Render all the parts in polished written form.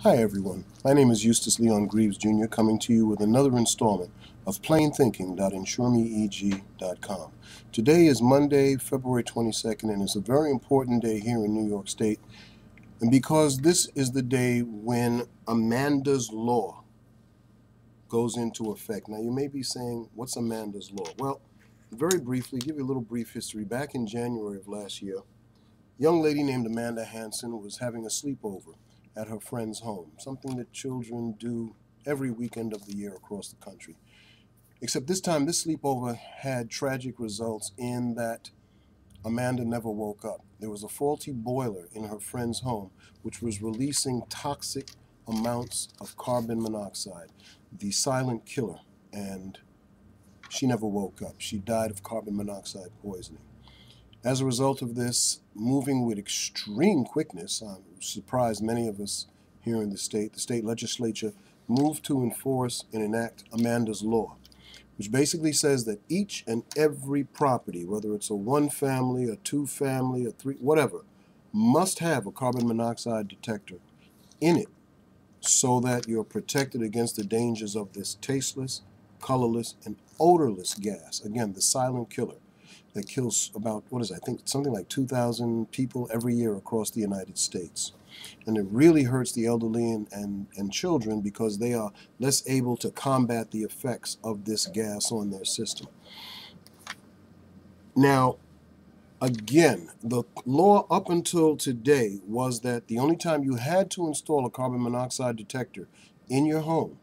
Hi everyone, my name is Eustace Leon Greaves Jr. coming to you with another installment of plainthinking.insuremeeg.com. Today is Monday, February 22nd, and it's a very important day here in New York State. And because this is the day when Amanda's Law goes into effect. Now you may be saying, what's Amanda's Law? Well, very briefly, give you a little brief history. Back in January of last year, a young lady named Amanda Hanson was having a sleepover at her friend's home, something that children do every weekend of the year across the country. Except this time, this sleepover had tragic results in that Amanda never woke up. There was a faulty boiler in her friend's home, which was releasing toxic amounts of carbon monoxide, the silent killer, and she never woke up. She died of carbon monoxide poisoning. As a result of this, moving with extreme quickness, surprised many of us here in the state legislature moved to enforce and enact Amanda's Law, which basically says that each and every property, whether it's a one family, a two family, a three, whatever, must have a carbon monoxide detector in it so that you're protected against the dangers of this tasteless, colorless, and odorless gas. Again, the silent killer that kills about, I think something like 2,000 people every year across the United States. And it really hurts the elderly and children because they are less able to combat the effects of this gas on their system. Now, again, the law up until today was that the only time you had to install a carbon monoxide detector in your home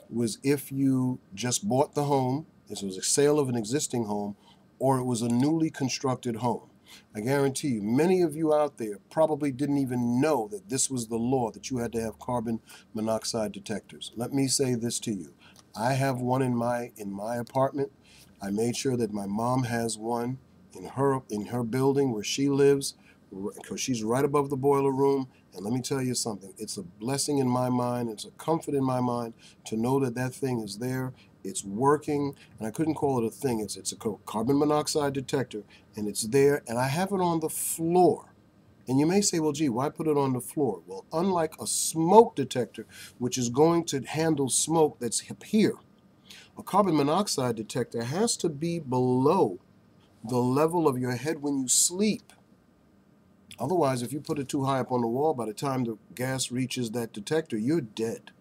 was if you just bought the home, this was a sale of an existing home, or it was a newly constructed home. I guarantee you, many of you out there probably didn't even know that this was the law, that you had to have carbon monoxide detectors. Let me say this to you. I have one in my apartment. I made sure that my mom has one in her building where she lives, because she's right above the boiler room. And let me tell you something, it's a blessing in my mind, it's a comfort in my mind to know that that thing is there, it's working, and I couldn't call it a thing, it's a carbon monoxide detector, and it's there, and I have it on the floor. And you may say, well, gee, why put it on the floor? Well, unlike a smoke detector, which is going to handle smoke that's here, a carbon monoxide detector has to be below the level of your head when you sleep. Otherwise, if you put it too high up on the wall, by the time the gas reaches that detector, you're dead.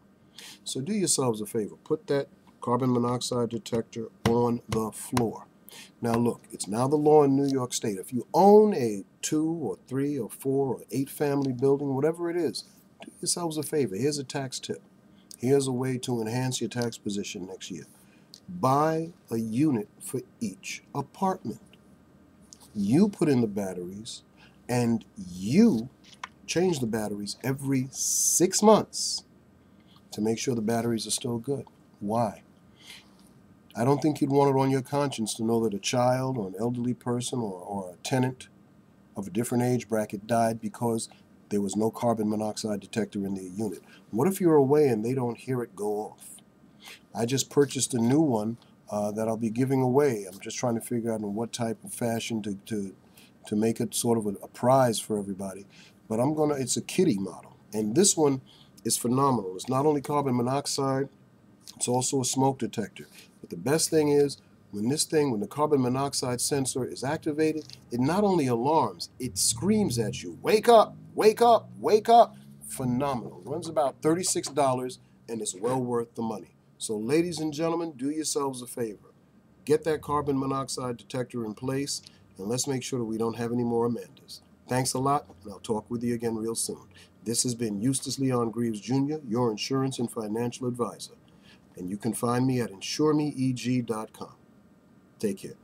So do yourselves a favor. Put that carbon monoxide detector on the floor. Now look, it's now the law in New York State. If you own a 2 or 3 or 4 or 8 family building, whatever it is, do yourselves a favor. Here's a tax tip. Here's a way to enhance your tax position next year. Buy a unit for each apartment. You put in the batteries, and you change the batteries every 6 months to make sure the batteries are still good. Why? I don't think you'd want it on your conscience to know that a child or an elderly person or a tenant of a different age bracket died because there was no carbon monoxide detector in their unit. What if you're away and they don't hear it go off? I just purchased a new one that I'll be giving away. I'm just trying to figure out in what type of fashion to make it sort of a prize for everybody. But it's a kiddie model. And this one is phenomenal. It's not only carbon monoxide, it's also a smoke detector. But the best thing is, when the carbon monoxide sensor is activated, it not only alarms, it screams at you, wake up, wake up, wake up. Phenomenal. Runs about $36 and it's well worth the money. So ladies and gentlemen, do yourselves a favor. Get that carbon monoxide detector in place, and let's make sure that we don't have any more Amandas. Thanks a lot, and I'll talk with you again real soon. This has been Eustace Leon Greaves Jr., your insurance and financial advisor, and you can find me at insuremeeg.com. Take care.